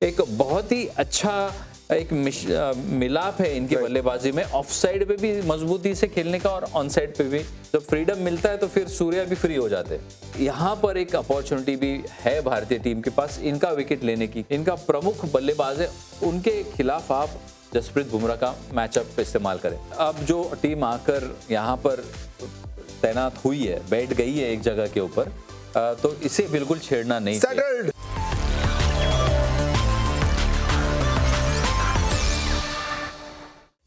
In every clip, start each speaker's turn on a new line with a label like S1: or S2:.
S1: एक बहुत ही अच्छा एक मिलाप है इनकी बल्लेबाजी में, ऑफ साइड पे भी मजबूती से खेलने का और ऑन साइड पे भी जब फ्रीडम मिलता है तो फिर सूर्या भी फ्री हो जाते हैं। यहाँ पर एक अपॉर्चुनिटी भी है भारतीय टीम के पास इनका विकेट लेने की। इनका प्रमुख बल्लेबाज है, उनके खिलाफ आप जसप्रीत बुमराह का मैचअप इस्तेमाल करें। अब जो टीम आकर यहाँ पर तैनात हुई है, बैठ गई है एक जगह के ऊपर, तो इसे बिल्कुल छेड़ना नहीं चाहिए।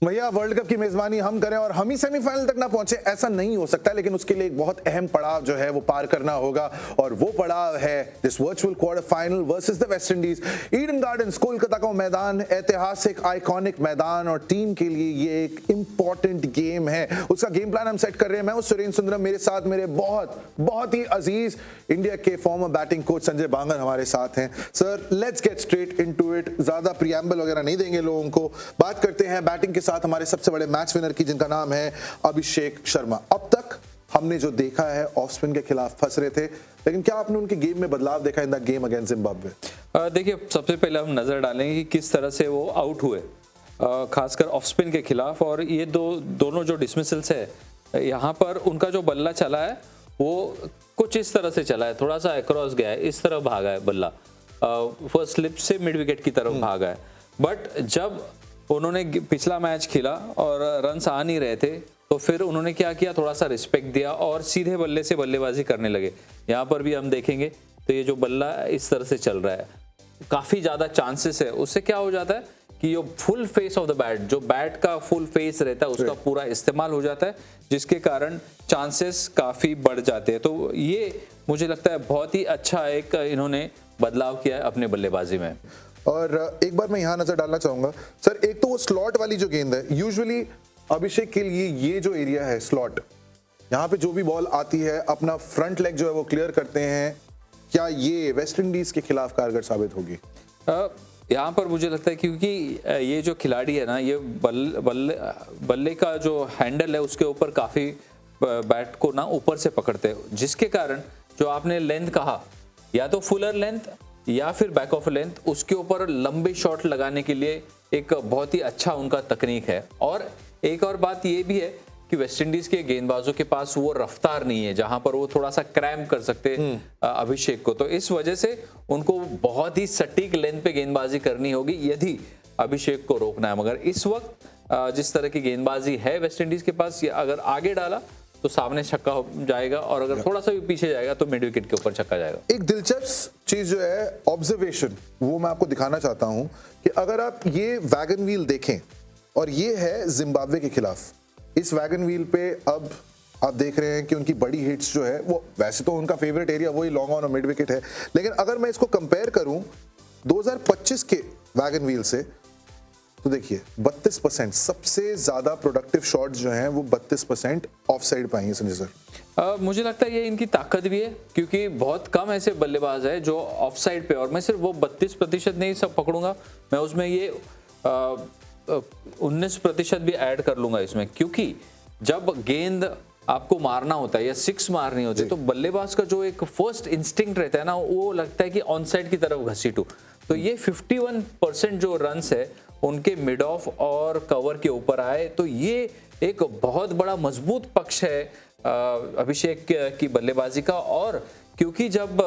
S2: भैया वर्ल्ड कप की मेजबानी हम करें और हम ही सेमीफाइनल तक ना पहुंचे, ऐसा नहीं हो सकता। लेकिन उसके लिए एक बहुत अहम पड़ाव जो है वो पार करना होगा और वो पड़ाव है this virtual quarter final versus the West Indies. Eden gardens Kolkata का मैदान, ऐतिहासिक आइकॉनिक मैदान, और टीम के लिए ये एक इंपॉर्टेंट गेम है। उसका गेम प्लान हम सेट कर रहे हैं। मैं हूं सुरेंद्र सुंदरम, मेरे साथ मेरे बहुत ही अजीज इंडिया के फॉर्मर बैटिंग कोच संजय बांगर हमारे साथ हैं। Sir let's get straight into it, ज्यादा प्रीएम्बल वगैरह नहीं देंगे लोगों को, बात करते हैं बैटिंग के साथ हमारे सबसे बड़े मैच विनर की, जिनका नाम है अभिषेक शर्मा। अब तक हमने जो देखा है ऑफ स्पिन के खिलाफ फंस रहे थे, लेकिन क्या आपने उनके गेम में बदलाव देखा in the game against Zimbabwe?
S1: देखिए, सबसे पहले हम नजर डालेंगे कि किस तरह से वो आउट हुए, खासकर ऑफ स्पिन के खिलाफ। और ये दोनों जो डिसमिसल्स है, यहाँ पर उनका जो बल्ला चला है वो कुछ इस तरह से चला है, थोड़ा सा अक्रॉस गया है, इस तरह भागा है बल्ला, फर्स्ट स्लिप से मिड विकेट की तरफ भागा है। बट जब उन्होंने पिछला मैच खेला और रन्स आ नहीं रहे थे, तो फिर उन्होंने क्या किया, थोड़ा सा रिस्पेक्ट दिया और सीधे बल्ले से बल्लेबाजी करने लगे। यहाँ पर भी हम देखेंगे तो ये जो बल्ला इस तरह से चल रहा है, काफी ज्यादा चांसेस है। उससे क्या हो जाता है कि जो full face of the bat, जो बैट का फुल फेस रहता है, उसका पूरा इस्तेमाल हो जाता है, जिसके कारण चांसेस काफी बढ़ जाते हैं। तो ये मुझे लगता है बहुत ही अच्छा एक इन्होंने बदलाव किया है अपने बल्लेबाजी में।
S2: और एक बार मैं यहां नजर डालना चाहूंगा सर, एक तो वो स्लॉट वाली जो गेंद है, यूजुअली अभिषेक के लिए ये जो एरिया है स्लॉट, यहाँ पे जो भी बॉल आती है अपना फ्रंट लेग जो है वो क्लियर करते हैं। क्या ये वेस्ट इंडीज के खिलाफ कारगर साबित होगी?
S1: यहाँ पर मुझे लगता है क्योंकि ये जो खिलाड़ी है ना, ये बल्ले का जो हैंडल है उसके ऊपर काफी बैट को ना ऊपर से पकड़ते हैं, जिसके कारण जो आपने लेंथ कहा, या तो फुलर लेंथ या फिर बैक ऑफ लेंथ, उसके ऊपर लंबे शॉट लगाने के लिए एक बहुत ही अच्छा उनका तकनीक है। और एक और बात ये भी है कि वेस्ट इंडीज के गेंदबाजों के पास वो रफ्तार नहीं है जहां पर वो थोड़ा सा क्रैम्प कर सकते अभिषेक को, तो इस वजह से उनको बहुत ही सटीक लेंथ पे गेंदबाजी करनी होगी यदि अभिषेक को रोकना है। मगर इस वक्त जिस तरह की गेंदबाजी है वेस्ट इंडीज के पास, अगर आगे डाला तो सामने छक्का हो जाएगा, और अगर थोड़ा सा भी पीछे जाएगा तो मिड विकेट के ऊपर छक्का जाएगा।
S2: एक दिलचस्प चीज जो है ऑब्जर्वेशन, वो मैं आपको दिखाना चाहता हूं कि अगर आप ये वैगन व्हील देखें, और ये है जिम्बाब्वे के खिलाफ, इस वैगन व्हील पे अब आप देख रहे हैं कि उनकी बड़ी हिट्स जो है वो, वैसे तो उनका फेवरेट एरिया वही लॉन्ग ऑन और मिड विकेट है, लेकिन अगर मैं इसको कंपेयर करूं 2025 के वैगन व्हील से, तो देखिए 32% सबसे ज्यादा प्रोडक्टिव शॉट्स जो हैं वो 32% ऑफ साइड पाए हैं संजय सर।
S1: मुझे लगता है ये इनकी ताकत भी है, क्योंकि बहुत कम ऐसे बल्लेबाज है जो ऑफ साइड पे, और मैं सिर्फ वो 32% नहीं सब पकड़ूंगा, मैं उसमें ये 19% भी ऐड कर लूंगा इसमें, क्योंकि जब गेंद आपको मारना होता है या सिक्स मारनी होती है, तो बल्लेबाज का जो एक फर्स्ट इंस्टिंक्ट रहता है ना, वो लगता है कि ऑन साइड की तरफ घसीटू। तो ये 51% जो रन्स है उनके मिड ऑफ और कवर के ऊपर आए, तो ये एक बहुत बड़ा मजबूत पक्ष है अभिषेक की बल्लेबाजी का। और क्योंकि जब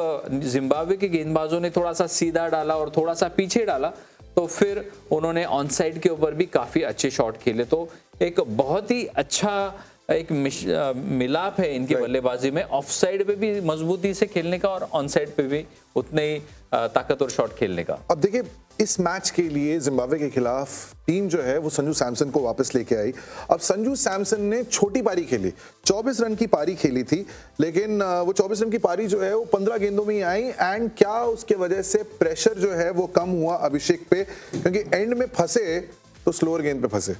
S1: जिम्बाब्वे के गेंदबाजों ने थोड़ा सा सीधा डाला और थोड़ा सा पीछे डाला, तो फिर उन्होंने ऑन साइड के ऊपर भी काफी अच्छे शॉट खेले। तो एक बहुत ही अच्छा एक मिलाप है इनकी बल्लेबाजी में, ऑफ साइड पे भी मजबूती से खेलने का और ऑन साइड पे भी उतने ही ताकतवर शॉट खेलने का।
S2: अब देखिए, इस मैच के लिए जिम्बाब्वे के खिलाफ टीम जो है वो संजू सैमसन को वापस लेके आई। अब संजू सैमसन ने छोटी पारी खेली, 24 रन की पारी खेली थी, लेकिन वो 24 रन की पारी जो है वो 15 गेंदों में ही आई। एंड क्या उसके वजह से प्रेशर जो है वो कम हुआ अभिषेक पे, क्योंकि एंड में फंसे तो स्लोअर गेंद पे फंसे।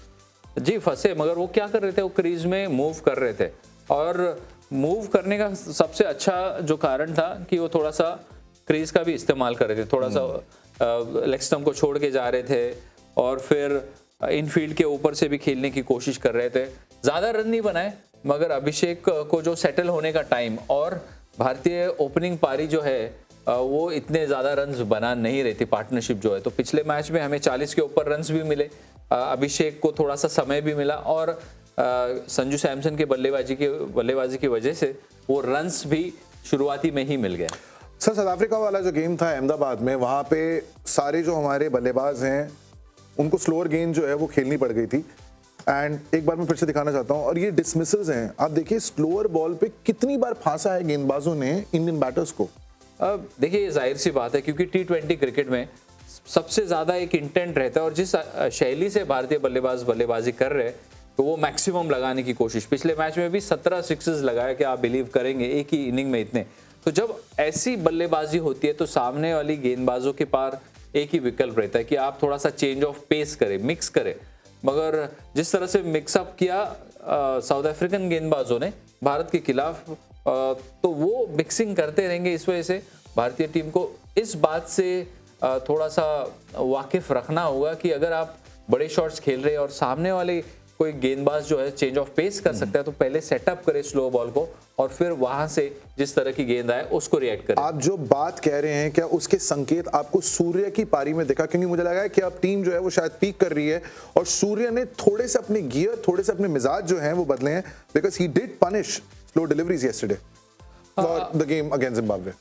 S1: जी फंसे, मगर वो क्या कर रहे थे, वो क्रीज में मूव कर रहे थे, और मूव करने का सबसे अच्छा जो कारण था कि वो थोड़ा सा क्रीज का भी इस्तेमाल कर रहे थे, थोड़ा सा लेग स्टंप को छोड़ के जा रहे थे, और फिर इनफील्ड के ऊपर से भी खेलने की कोशिश कर रहे थे। ज़्यादा रन नहीं बनाए, मगर अभिषेक को जो सेटल होने का टाइम और भारतीय ओपनिंग पारी जो है वो इतने ज़्यादा रन्स बना नहीं रही थी पार्टनरशिप जो है। तो पिछले मैच में हमें 40 के ऊपर रन्स भी मिले, अभिषेक को थोड़ा सा समय भी मिला और संजू सैमसन के बल्लेबाजी की वजह से वो रन्स भी शुरुआती में ही मिल गए।
S2: सर साउथ अफ्रीका वाला जो गेम था अहमदाबाद में, वहां पे सारे जो हमारे बल्लेबाज हैं उनको स्लोअर गेंद जो है वो खेलनी पड़ गई थी। एंड एक बार मैं फिर से दिखाना चाहता हूं, और ये डिसमिसल्स हैं, आप देखिए स्लोअर बॉल पे कितनी बार फांसा है गेंदबाजों ने इंडियन बैटर्स को।
S1: अब देखिए ये जाहिर सी बात है क्योंकि T20 क्रिकेट में सबसे ज़्यादा एक इंटेंट रहता है और जिस शैली से भारतीय बल्लेबाज बल्लेबाजी कर रहे हैं तो वो मैक्सिमम लगाने की कोशिश। पिछले मैच में भी 17 सिक्सेस लगाया, कि आप बिलीव करेंगे एक ही इनिंग में इतने। तो जब ऐसी बल्लेबाजी होती है तो सामने वाली गेंदबाजों के पास एक ही विकल्प रहता है कि आप थोड़ा सा चेंज ऑफ पेस करें, मिक्स करें। मगर जिस तरह से मिक्सअप किया साउथ अफ्रीकन गेंदबाजों ने भारत के खिलाफ, तो वो मिक्सिंग करते रहेंगे। इस वजह से भारतीय टीम को इस बात से थोड़ा सा वाकिफ रखना होगा कि अगर आप बड़े शॉट्स खेल रहे हैं और सामने वाले कोई गेंदबाज जो है चेंज ऑफ पेस कर सकता है तो पहले सेटअप करे स्लो बॉल को और फिर वहां से जिस तरह की गेंद आए उसको रिएक्ट करें।
S2: आप जो बात कह रहे हैं क्या उसके संकेत आपको सूर्य की पारी में दिखा? क्योंकि मुझे लगा है कि अब टीम जो है वो शायद पीक कर रही है और सूर्य ने थोड़े से अपने गियर, थोड़े से अपने मिजाज जो हैं वो बदले हैं, because he did punish slow deliveries yesterday for the game against Zimbabwe.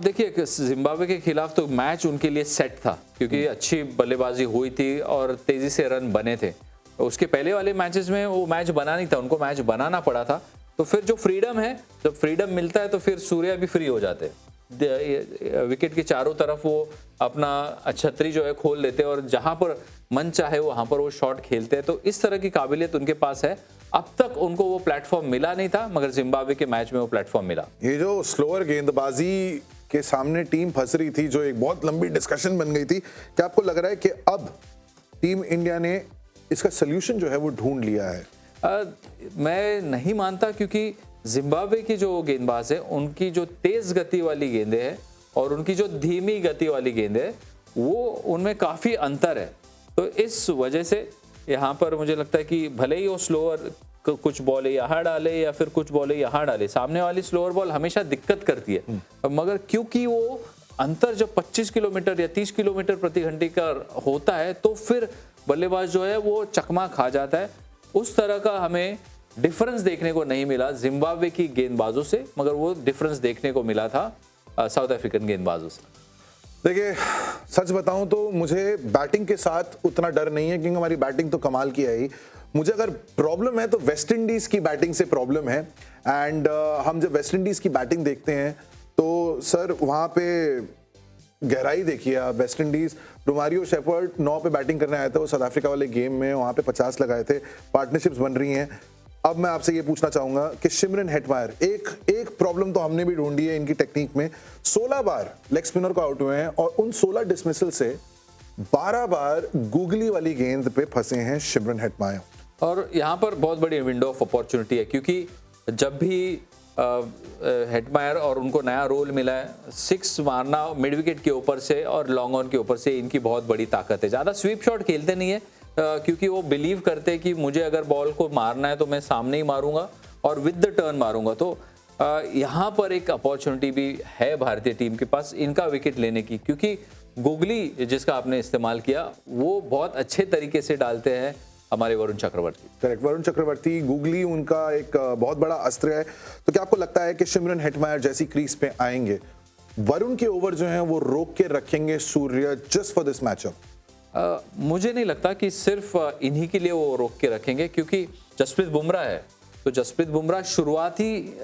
S1: देखिए जिम्बाब्वे के खिलाफ तो मैच उनके लिए सेट था क्योंकि अच्छी बल्लेबाजी हुई थी और तेजी से रन बने थे। उसके पहले वाले मैचेस में वो मैच बना नहीं था, उनको मैच बनाना पड़ा था। तो फिर जो फ्रीडम है, जब फ्रीडम मिलता है तो फिर सूर्या भी फ्री हो जाते हैं। विकेट के चारों तरफ वो अपना छतरी जो है खोल देते हैं और जहां पर मन चाहे वहां पर वो शॉट खेलते हैं। तो इस तरह की काबिलियत उनके पास है। अब तक उनको वो प्लेटफॉर्म मिला नहीं था मगर जिम्बाब्वे के मैच में वो प्लेटफॉर्म मिला।
S2: ये जो स्लोअर गेंदबाजी के सामने टीम फंस रही थी, जो एक बहुत लंबी डिस्कशन बन गई थी, क्या आपको लग रहा है कि अब टीम इंडिया ने इसका सोल्यूशन जो है वो ढूंढ लिया है?
S1: मैं नहीं मानता क्योंकि जिम्बाब्वे की जो गेंदबाज है उनकी जो तेज गति वाली गेंदें हैं और उनकी जो धीमी गति वाली गेंदें है वो उनमें काफ़ी अंतर है। तो इस वजह से यहाँ पर मुझे लगता है कि भले ही वो स्लोअर कुछ बॉलें यहाँ डाले या फिर कुछ बॉलें यहाँ डाले, सामने वाली स्लोअर बॉल हमेशा दिक्कत करती है। मगर क्योंकि वो अंतर जब 25 किलोमीटर या 30 किलोमीटर प्रति घंटे का होता है तो फिर बल्लेबाज जो है वो चकमा खा जाता है। उस तरह का हमें डिफरेंस देखने को नहीं मिला जिम्बाब्वे की गेंदबाजों से, मगर वो डिफरेंस देखने को मिला था साउथ अफ्रीकन गेंदबाजों से।
S2: देखिए सच बताऊं तो मुझे बैटिंग के साथ उतना डर नहीं है क्योंकि हमारी बैटिंग तो कमाल की है ही। मुझे अगर प्रॉब्लम है तो वेस्ट इंडीज की बैटिंग से प्रॉब्लम है। एंड हम जब वेस्ट इंडीज की बैटिंग देखते हैं तो सर वहां पे गहराई देखिए आप। वेस्ट इंडीज, रोमारियो शेफर्ड 9 पे बैटिंग करने आया था वो साउथ अफ्रीका वाले गेम में, वहां पे 50 लगाए थे। पार्टनरशिप्स बन रही हैं। अब मैं आपसे ये पूछना चाहूंगा कि शिमरन हेटमायर, एक प्रॉब्लम तो हमने भी ढूंढी है इनकी टेक्निक में। 16 बार लेग स्पिनर को आउट हुए हैं और उन 16 डिसमिसल से 12 बार गूगली वाली गेंद पे फंसे हैं शिमरन हेटमायर।
S1: और यहाँ पर बहुत बड़ी विंडो ऑफ अपॉर्चुनिटी है क्योंकि जब भी हेटमायर और उनको नया रोल मिला है, 6 मारना मिड विकेट के ऊपर से और लॉन्ग ऑन के ऊपर से इनकी बहुत बड़ी ताकत है। ज़्यादा स्वीप शॉट खेलते नहीं है क्योंकि वो बिलीव करते हैं कि मुझे अगर बॉल को मारना है तो मैं सामने ही मारूंगा और विद द टर्न मारूंगा। तो यहाँ पर एक अपॉर्चुनिटी भी है भारतीय टीम के पास इनका विकेट लेने की, क्योंकि गूगली जिसका आपने इस्तेमाल किया वो बहुत अच्छे तरीके से डालते हैं हमारे वरुण चक्रवर्ती।
S2: करेक्ट, वरुण चक्रवर्ती, गूगली उनका एक बहुत बड़ा अस्त्र है। तो क्या आपको लगता है कि शिमरन हेटमायर जैसी क्रीज पे आएंगे, वरुण के ओवर जो हैं वो रोक के रखेंगे सूर्य जस्ट फॉर दिस मैचअप?
S1: मुझे नहीं लगता कि सिर्फ इन्हीं के लिए वो रोक के रखेंगे क्योंकि जसप्रीत बुमराह है। तो जसप्रीत बुमराह शुरुआती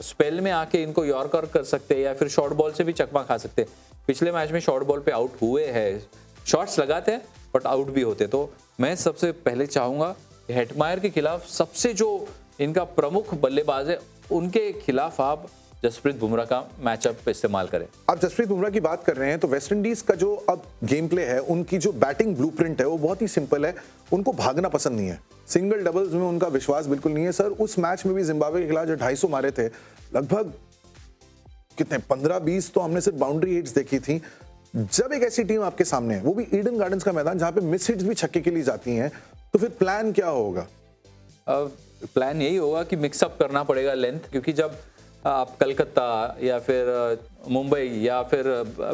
S1: स्पेल में आके इनको यॉर्कर कर सकते हैं या फिर शॉर्ट बॉल से भी चकमा खा सकते हैं। पिछले मैच में शॉर्ट बॉल पे आउट हुए हैं, शॉट्स लगाते हैं बट आउट भी होते। तो मैं सबसे पहले चाहूंगा कि हेटमायर के खिलाफ सबसे जो इनका प्रमुख बल्लेबाज है उनके खिलाफ आप जसप्रीत बुमराह का मैचअप इस्तेमाल करें।
S2: आप जसप्रीत बुमराह की बात कर रहे हैं तो वेस्ट इंडीज का जो अब गेम प्ले है, उनकी जो बैटिंग ब्लूप्रिंट है वो बहुत ही सिंपल है। उनको भागना पसंद नहीं है, सिंगल डबल्स में उनका विश्वास बिल्कुल नहीं है। सर उस मैच में भी जिम्बाब्वे के खिलाफ जो 250 मारे थे, लगभग कितने 15-20 तो हमने सिर्फ बाउंड्री हिट्स देखी थी। जब एक ऐसी टीम आपके सामने है, वो भी ईडन गार्डन्स का मैदान जहां पे मिस हिट्स भी छक्के के लिए जाती हैं, तो फिर प्लान क्या होगा?
S1: प्लान यही होगा कि मिक्सअप करना पड़ेगा लेंथ, क्योंकि जब आप कलकत्ता या फिर मुंबई या फिर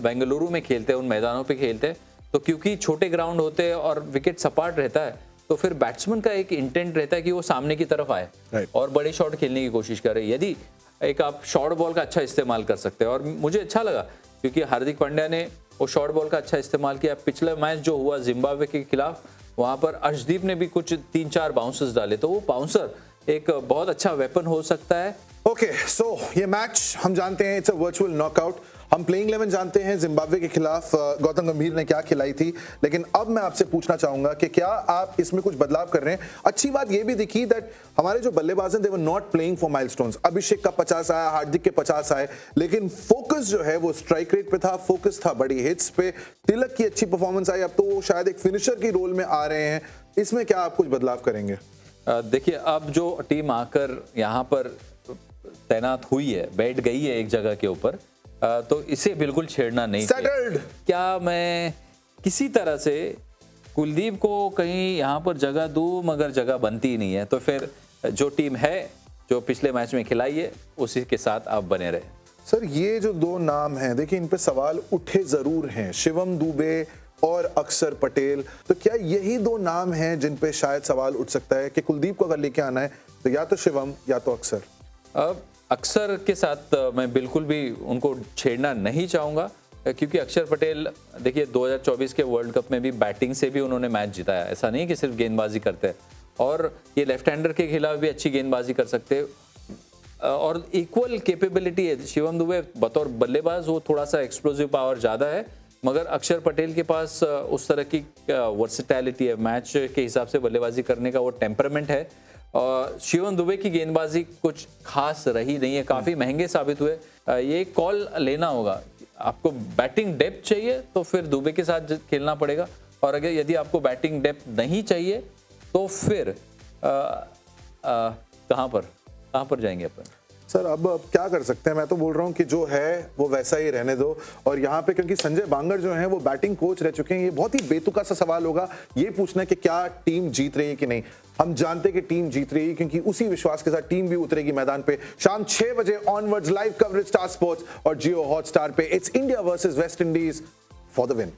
S1: बेंगलुरु में खेलते हैं, उन मैदानों पे खेलते हैं, तो क्योंकि छोटे ग्राउंड होते हैं और विकेट सपाट रहता है, तो फिर बैट्समैन का एक इंटेंट रहता है कि वो सामने की तरफ आए और बड़े शॉट खेलने की कोशिश करे। यदि एक आप शॉर्ट बॉल का अच्छा इस्तेमाल कर सकते हैं, और मुझे अच्छा लगा क्योंकि हार्दिक पांड्या ने वो शॉर्ट बॉल का अच्छा इस्तेमाल किया। पिछला मैच जो हुआ जिम्बाब्वे के खिलाफ, वहां पर अर्शदीप ने भी कुछ 3-4 बाउंसर्स डाले, तो वो बाउंसर एक बहुत अच्छा वेपन हो सकता है।
S2: ओके, सो ये मैच हम जानते हैं इट्स अ वर्चुअल नॉकआउट। हम प्लेइंग 11 जानते हैं जिम्बाब्वे के खिलाफ गौतम गंभीर ने क्या खिलाई थी, लेकिन अब मैं आपसे पूछना चाहूंगा कि क्या आप इसमें कुछ बदलाव कर रहे हैं। अच्छी बात यह भी दिखी दैट हमारे जो बल्लेबाज हैं they were not playing for milestones. Abhishek का 50 आया, हार्दिक के 50 आए, लेकिन फोकस जो है वो स्ट्राइक रेट पे था, फोकस था बड़ी हिट्स पे। तिलक की अच्छी परफॉर्मेंस आई, अब तो वो शायद एक फिनिशर की रोल में आ रहे हैं। इसमें क्या आप कुछ बदलाव करेंगे?
S1: देखिए, अब जो टीम आकर यहाँ पर तैनात हुई है, बैठ गई है एक जगह के ऊपर, तो इसे बिल्कुल छेड़ना नहीं चाहिए। क्या मैं किसी तरह से कुलदीप को कहीं यहाँ पर जगह दूं, मगर जगह बनती ही नहीं है, तो फिर जो टीम है जो पिछले मैच में खिलाई है उसी के साथ आप बने रहे।
S2: सर, ये जो दो नाम हैं, देखिए इन पे सवाल उठे जरूर हैं, शिवम दुबे और अक्षर पटेल। तो क्या यही दो नाम हैं जिन पे शायद सवाल उठ सकता है कि कुलदीप को अगर लेके आना है तो या तो शिवम या तो अक्षर?
S1: अब अक्षर के साथ मैं बिल्कुल भी उनको छेड़ना नहीं चाहूँगा, क्योंकि अक्षर पटेल देखिए 2024 के वर्ल्ड कप में भी बैटिंग से भी उन्होंने मैच जिताया, ऐसा नहीं कि सिर्फ गेंदबाजी करते हैं, और ये लेफ्ट हैंडर के खिलाफ भी अच्छी गेंदबाजी कर सकते हैं और इक्वल कैपेबिलिटी है। शिवम दुबे बतौर बल्लेबाज वो थोड़ा सा एक्सप्लोसिव पावर ज़्यादा है, मगर अक्षर पटेल के पास उस तरह की वर्सेटैलिटी है, मैच के हिसाब से बल्लेबाजी करने का वो टेम्परामेंट है। और शिवम दुबे की गेंदबाजी कुछ खास रही नहीं है, काफ़ी महंगे साबित हुए। ये कॉल लेना होगा, आपको बैटिंग डेप्थ चाहिए तो फिर दुबे के साथ खेलना पड़ेगा, और अगर यदि आपको बैटिंग डेप्थ नहीं चाहिए तो फिर कहाँ पर जाएंगे अपन?
S2: सर, अब क्या कर सकते हैं? मैं तो बोल रहा हूँ कि जो है वो वैसा ही रहने दो। और यहाँ पे क्योंकि संजय बांगर जो हैं वो बैटिंग कोच रह चुके हैं, ये बहुत ही बेतुका सा सवाल होगा ये पूछना कि क्या टीम जीत रही है कि नहीं। हम जानते हैं कि टीम जीत रही है, क्योंकि उसी विश्वास के साथ टीम भी उतरेगी मैदान पे। शाम 6 बजे onwards live coverage star sports और जियो हॉटस्टार पे। It's India versus West Indies for the win.